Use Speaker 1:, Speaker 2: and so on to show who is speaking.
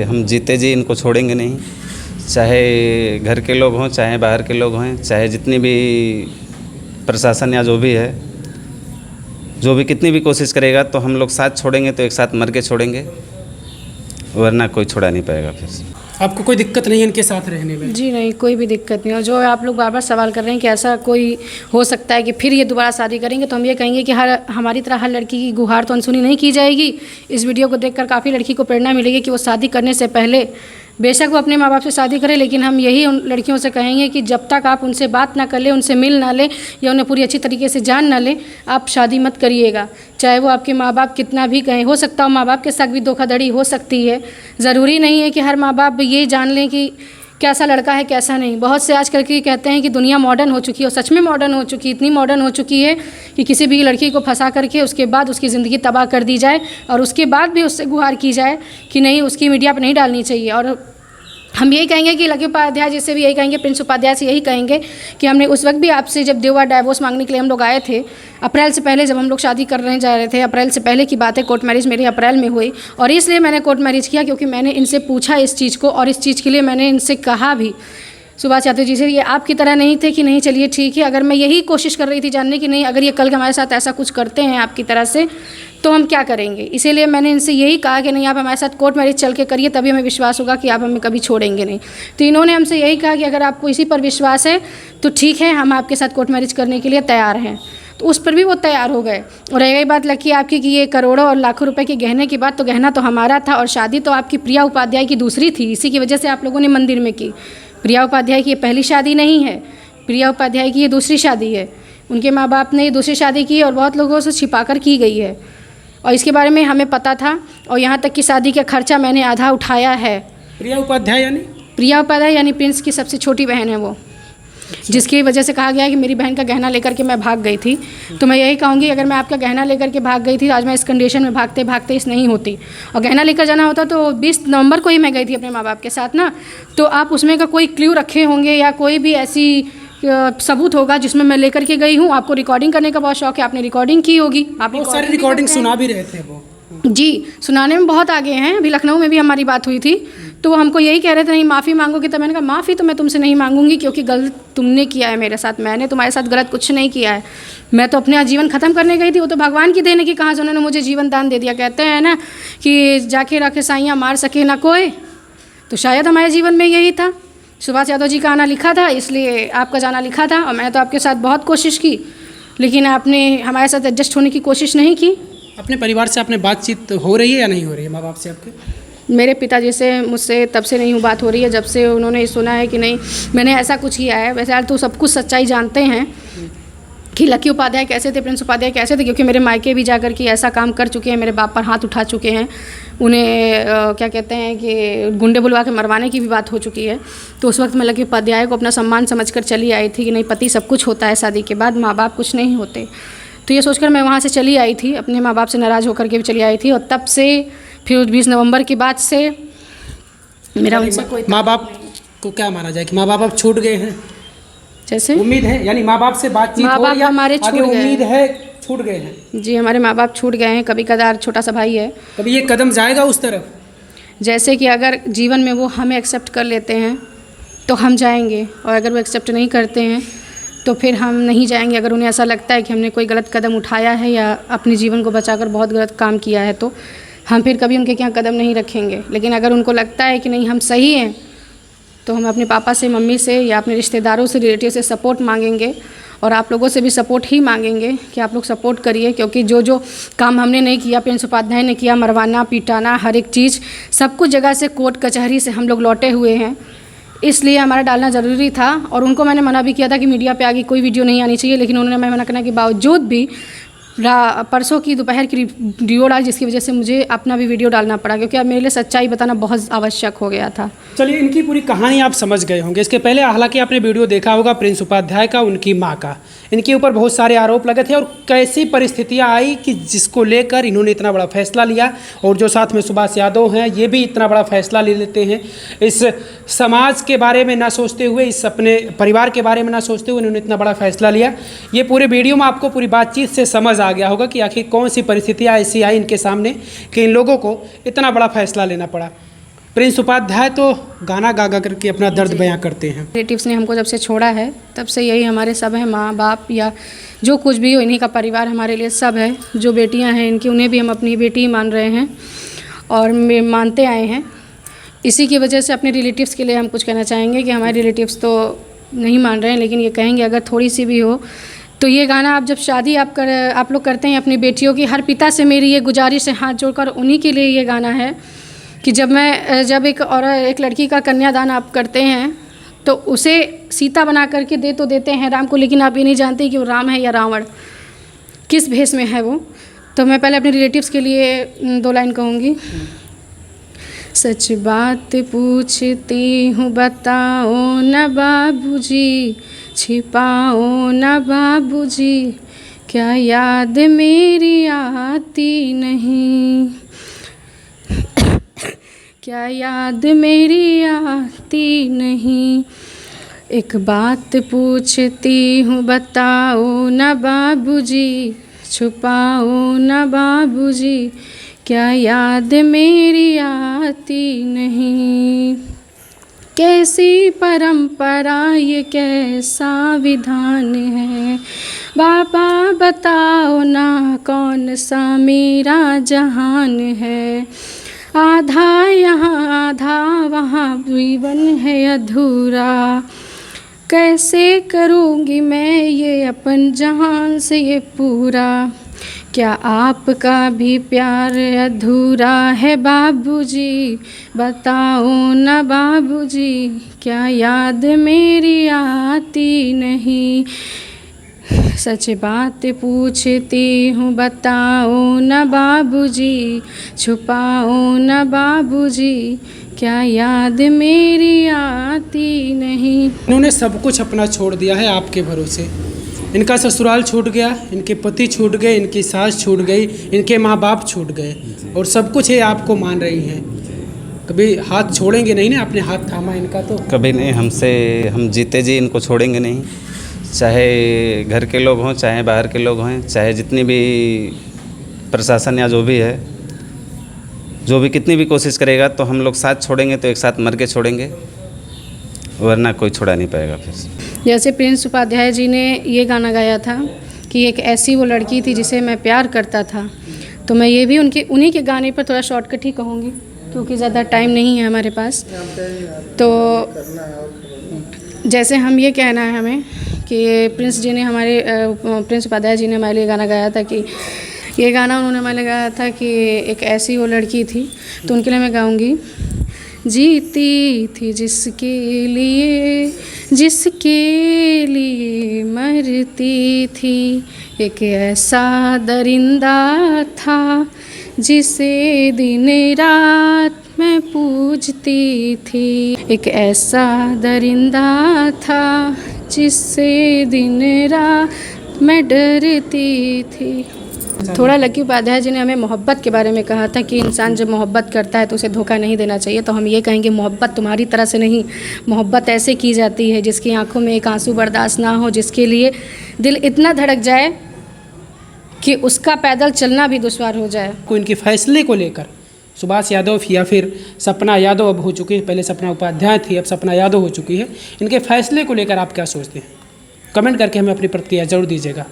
Speaker 1: हम जीते जी इनको छोड़ेंगे नहीं, चाहे घर के लोग हों, चाहे बाहर के लोग हों, चाहे जितनी भी प्रशासन या जो भी है, जो भी कितनी भी कोशिश करेगा, तो हम लोग साथ छोड़ेंगे तो एक साथ मर के छोड़ेंगे, वरना कोई छोड़ा नहीं पाएगा। फिर
Speaker 2: आपको कोई दिक्कत नहीं है इनके साथ रहने में?
Speaker 3: जी नहीं, कोई भी दिक्कत नहीं। और जो आप लोग बार बार सवाल कर रहे हैं कि ऐसा कोई हो सकता है कि फिर ये दोबारा शादी करेंगे, तो हम ये कहेंगे कि हमारी तरह हर लड़की की गुहार तो अनसुनी नहीं की जाएगी। इस वीडियो को देखकर काफ़ी लड़की को प्रेरणा मिलेगी कि वो शादी करने से पहले बेशक वो अपने माँ बाप से शादी करें, लेकिन हम यही उन लड़कियों से कहेंगे कि जब तक आप उनसे बात ना कर ले, उनसे मिल ना ले या उन्हें पूरी अच्छी तरीके से जान ना ले, आप शादी मत करिएगा। चाहे वो आपके माँ बाप कितना भी कहें, हो सकता हो माँ बाप के साथ भी धोखाधड़ी हो सकती है। ज़रूरी नहीं है कि हर माँ बाप ये जान लें कि कैसा लड़का है कैसा नहीं। बहुत से आजकल के कहते हैं कि दुनिया मॉडर्न हो चुकी है, और सच में मॉडर्न हो चुकी है, इतनी मॉडर्न हो चुकी है कि किसी भी लड़की को फंसा करके उसके बाद उसकी ज़िंदगी तबाह कर दी जाए, और उसके बाद भी उससे गुहार की जाए कि नहीं, उसकी मीडिया पर नहीं डालनी चाहिए। और हम यही कहेंगे कि लकी उपाध्याय जी से भी यही कहेंगे, प्रिंस उपाध्याय से यही कहेंगे कि हमने उस वक्त भी आपसे जब देवा डाइवोर्स मांगने के लिए हम लोग आए थे, अप्रैल से पहले जब हम लोग शादी करने जा रहे थे, अप्रैल से पहले की बात है, कोर्ट मैरिज मेरी अप्रैल में हुई। और इसलिए मैंने कोर्ट मैरिज किया क्योंकि मैंने इनसे पूछा इस चीज़ को, और इस चीज़ के लिए मैंने इनसे कहा भी सुभाष यादव जी से, ये आपकी तरह नहीं थे कि नहीं चलिए ठीक है। अगर मैं यही कोशिश कर रही थी जानने की नहीं, अगर ये कल हमारे साथ ऐसा कुछ करते हैं आपकी तरह से, तो हम क्या करेंगे। इसीलिए मैंने इनसे यही कहा कि नहीं, आप हमारे साथ कोर्ट मैरिज चल के करिए, तभी हमें विश्वास होगा कि आप हमें कभी छोड़ेंगे नहीं। तो इन्होंने हमसे यही कहा कि अगर आपको इसी पर विश्वास है तो ठीक है, हम आपके साथ कोर्ट मैरिज करने के लिए तैयार हैं। तो उस पर भी वो तैयार हो गए। और रह गई बात लकी आपकी कि ये करोड़ों और लाखों रुपए के गहने की बात, तो गहना तो हमारा था और शादी तो आपकी प्रिया उपाध्याय की दूसरी थी। इसी की वजह से आप लोगों ने मंदिर में की। प्रिया उपाध्याय की ये पहली शादी नहीं है, प्रिया उपाध्याय की ये दूसरी शादी है। उनके माँ बाप ने ये दूसरी शादी की और बहुत लोगों से छिपाकर की गई है, और इसके बारे में हमें पता था। और यहाँ तक कि शादी का खर्चा मैंने आधा उठाया है।
Speaker 2: प्रिया उपाध्याय
Speaker 3: यानी प्रिंस की सबसे छोटी बहन है वो, जिसकी वजह से कहा गया है कि मेरी बहन का गहना लेकर के मैं भाग गई थी। तो मैं यही कहूँगी, अगर मैं आपका गहना लेकर के भाग गई थी, आज मैं इस कंडीशन में भागते भागते इस नहीं होती। और गहना लेकर जाना होता तो 20 नवंबर को ही मैं गई थी अपने माँ बाप के साथ ना, तो आप उसमें का कोई क्ल्यू रखे होंगे या कोई भी ऐसी सबूत होगा जिसमें मैं लेकर के गई हूँ। आपको रिकॉर्डिंग करने का बहुत शौक है, आपने रिकॉर्डिंग की होगी। आप
Speaker 2: बहुत सारी रिकॉर्डिंग सुना भी रहे थे वो।
Speaker 3: जी, सुनाने में बहुत आगे हैं। अभी लखनऊ में भी हमारी बात हुई थी, तो वो हमको यही कह रहे थे नहीं माफ़ी मांगोगे, तो मैंने कहा माफ़ी तो मैं तुमसे नहीं मांगूंगी, क्योंकि गलत तुमने किया है मेरे साथ, मैंने तुम्हारे साथ गलत कुछ नहीं किया है। मैं तो अपना जीवन ख़त्म करने गई थी, वो तो भगवान की देने की कहाँ से उन्होंने मुझे जीवन दान दे दिया। कहते हैं ना कि जाके रखे साइयाँ मार सके ना कोई, तो शायद हमारे जीवन में यही था। सुभाष यादव जी का आना लिखा था, इसलिए आपका जाना लिखा था, और मैंने तो आपके साथ बहुत कोशिश की, लेकिन आपने हमारे साथ एडजस्ट होने की कोशिश नहीं की।
Speaker 2: अपने परिवार से आपने बातचीत हो रही है या नहीं हो रही है माँ बाप से आपके?
Speaker 3: मेरे पिताजी से मुझसे तब से नहीं बात हो रही है जब से उन्होंने सुना है कि नहीं मैंने ऐसा कुछ किया है। वैसे यार तो सब कुछ सच्चाई जानते हैं कि लकी उपाध्याय कैसे थे, प्रिंस उपाध्याय कैसे थे, क्योंकि मेरे मायके भी जाकर के ऐसा काम कर चुके हैं, मेरे बाप पर हाथ उठा चुके हैं। उन्हें क्या कहते हैं कि गुंडे बुलवा के मरवाने की भी बात हो चुकी है। तो उस वक्त मैं लकी उपाध्याय को अपना सम्मान समझकर चली आई थी कि नहीं, पति सब कुछ होता है शादी के बाद, माँ बाप कुछ नहीं होते। तो ये सोचकर मैं वहाँ से चली आई थी, अपने माँ बाप से नाराज़ होकर के भी चली आई थी। और तब से फिर 20 नवंबर के बाद से मेरा उनसे कोई
Speaker 2: माँ बाप को क्या माना जाए कि माँ बाप अब छूट गए हैं?
Speaker 3: जैसे
Speaker 2: उम्मीद है, यानी माँ बाप से बातचीत
Speaker 3: माँ बाप हमारे छूट गए,
Speaker 2: उम्मीद है छूट गए हैं?
Speaker 3: जी, हमारे माँ बाप छूट गए हैं। कभी कदार छोटा सा भाई है,
Speaker 2: कभी ये कदम जाएगा उस तरफ?
Speaker 3: जैसे कि अगर जीवन में वो हमें एक्सेप्ट कर लेते हैं तो हम जाएंगे, और अगर वो एक्सेप्ट नहीं करते हैं तो फिर हम नहीं जाएंगे। अगर उन्हें ऐसा लगता है कि हमने कोई गलत कदम उठाया है या अपने जीवन को बचाकर बहुत गलत काम किया है, तो हम फिर कभी उनके यहाँ कदम नहीं रखेंगे। लेकिन अगर उनको लगता है कि नहीं हम सही हैं, तो हम अपने पापा से, मम्मी से या अपने रिश्तेदारों से, रिलेटिव से सपोर्ट मांगेंगे, और आप लोगों से भी सपोर्ट ही मांगेंगे कि आप लोग सपोर्ट करिए। क्योंकि जो जो काम हमने नहीं किया, प्रिंस उपाध्याय ने किया, मरवाना पीटाना, हर एक चीज़, सब कुछ जगह से कोर्ट कचहरी से हम लोग लौटे हुए हैं, इसलिए हमारा डालना ज़रूरी था। और उनको मैंने मना भी किया था कि मीडिया पे आगे कोई वीडियो नहीं आनी चाहिए, लेकिन उन्होंने मैं मना करने के बावजूद भी परसों की दोपहर की वीडियो डाली, जिसकी वजह से मुझे अपना भी वीडियो डालना पड़ा, क्योंकि अब मेरे लिए सच्चाई बताना बहुत आवश्यक हो गया था।
Speaker 2: चलिए, इनकी पूरी कहानी आप समझ गए होंगे। इसके पहले हालांकि आपने वीडियो देखा होगा प्रिंस उपाध्याय का, उनकी माँ का। इनके ऊपर बहुत सारे आरोप लगे थे और कैसी परिस्थितियाँ आई कि जिसको लेकर इन्होंने इतना बड़ा फैसला लिया, और जो साथ में सुभाष यादव हैं ये भी इतना बड़ा फैसला ले लेते हैं। इस समाज के बारे में ना सोचते हुए, इस अपने परिवार के बारे में ना सोचते हुए इन्होंने इतना बड़ा फैसला लिया। ये पूरे वीडियो में आपको पूरी बातचीत से समझ आ गया होगा कि आखिर कौन सी परिस्थितियाँ ऐसी आई इनके सामने कि इन लोगों को इतना बड़ा फैसला लेना पड़ा। प्रिंस उपाध्याय तो गाना गा गा करके अपना दर्द बयां करते हैं।
Speaker 3: रिलेटिव्स ने हमको जब से छोड़ा है तब से यही हमारे सब है, माँ बाप या जो कुछ भी हो, इन्हीं का परिवार हमारे लिए सब है। जो बेटियां हैं इनकी, उन्हें भी हम अपनी बेटी ही मान रहे हैं और मानते आए हैं। इसी की वजह से अपने रिलेटिव्स के लिए हम कुछ कहना चाहेंगे कि हमारे रिलेटिव्स तो नहीं मान रहे हैं, लेकिन ये कहेंगे अगर थोड़ी सी भी हो तो ये गाना आप जब शादी आप लोग करते हैं अपनी बेटियों की, हर पिता से मेरी ये गुजारिश है हाथ जोड़कर, उन्हीं के लिए ये गाना है कि जब एक लड़की का कन्यादान आप करते हैं तो उसे सीता बना करके दे तो देते हैं राम को, लेकिन आप ये नहीं जानते कि वो राम है या रावण, किस भेष में है वो। तो मैं पहले अपने रिलेटिव्स के लिए 2 लाइन कहूँगी। सच बात पूछती हूँ बताओ न बाबूजी, छिपाओ न बाबूजी, क्या याद मेरी आती नहीं, क्या याद मेरी आती नहीं। एक बात पूछती हूँ बताओ न बाबूजी, छुपाओ न बाबूजी, क्या याद मेरी आती नहीं। कैसी परंपरा ये कैसा विधान है, बाबा बताओ ना कौन सा मेरा जहान है। आधा यहाँ आधा वहाँ जीवन है अधूरा, कैसे करूँगी मैं ये अपन जहान से ये पूरा। क्या आपका भी प्यार अधूरा है बाबूजी, बताओ न बाबूजी, क्या याद मेरी आती नहीं। सच बात पूछती हूँ बताओ न बाबूजी, छुपाओ न बाबूजी, क्या याद मेरी आती नहीं।
Speaker 2: इन्होंने सब कुछ अपना छोड़ दिया है आपके भरोसे। इनका ससुराल छूट गया, इनके पति छूट गए, इनकी सास छूट गई, इनके माँ बाप छूट गए और सब कुछ ये आपको मान रही हैं। कभी हाथ छोड़ेंगे नहीं ना, आपने हाथ थामा इनका तो
Speaker 1: कभी नहीं, हम जीते जी इनको छोड़ेंगे नहीं। चाहे घर के लोग हों, चाहे बाहर के लोग हों, चाहे जितनी भी प्रशासन या जो भी है, जो भी कितनी भी कोशिश करेगा तो हम लोग साथ छोड़ेंगे तो एक साथ मर के छोड़ेंगे, वरना कोई छोड़ा नहीं पाएगा। फिर
Speaker 3: जैसे प्रिंस उपाध्याय जी ने ये गाना गाया था कि एक ऐसी वो लड़की थी जिसे मैं प्यार करता था, तो मैं ये भी उन्हीं के गाने पर थोड़ा शॉर्टकट ही कहूँगी क्योंकि ज़्यादा टाइम नहीं है हमारे पास। तो जैसे हम ये कहना है हमें कि प्रिंस उपाध्याय जी ने हमारे लिए गाना गाया था कि ये गाना उन्होंने हमारे लिए गाया था कि एक ऐसी वो लड़की थी, तो उनके लिए मैं गाऊँगी। जीती थी जिसके लिए मरती थी, एक ऐसा दरिंदा था जिसे दिन रात मैं पूजती थी, एक ऐसा दरिंदा था जिससे दिन रात मैं डरती थी। थोड़ा लकी उपाध्याय जी ने हमें मोहब्बत के बारे में कहा था कि इंसान जब मोहब्बत करता है तो उसे धोखा नहीं देना चाहिए। तो हम ये कहेंगे मोहब्बत तुम्हारी तरह से नहीं, मोहब्बत ऐसे की जाती है जिसकी आंखों में एक आंसू बर्दाश्त ना हो, जिसके लिए दिल इतना धड़क जाए कि उसका पैदल चलना भी दुश्वार हो जाए।
Speaker 2: को इनके फैसले को लेकर सुभाष यादव या फिर सपना यादव अब हो चुकी है, पहले सपना उपाध्याय थी, अब सपना यादव हो चुकी है, इनके फैसले को लेकर आप क्या सोचते हैं? कमेंट करके हमें अपनी प्रतिक्रिया जरूर दीजिएगा।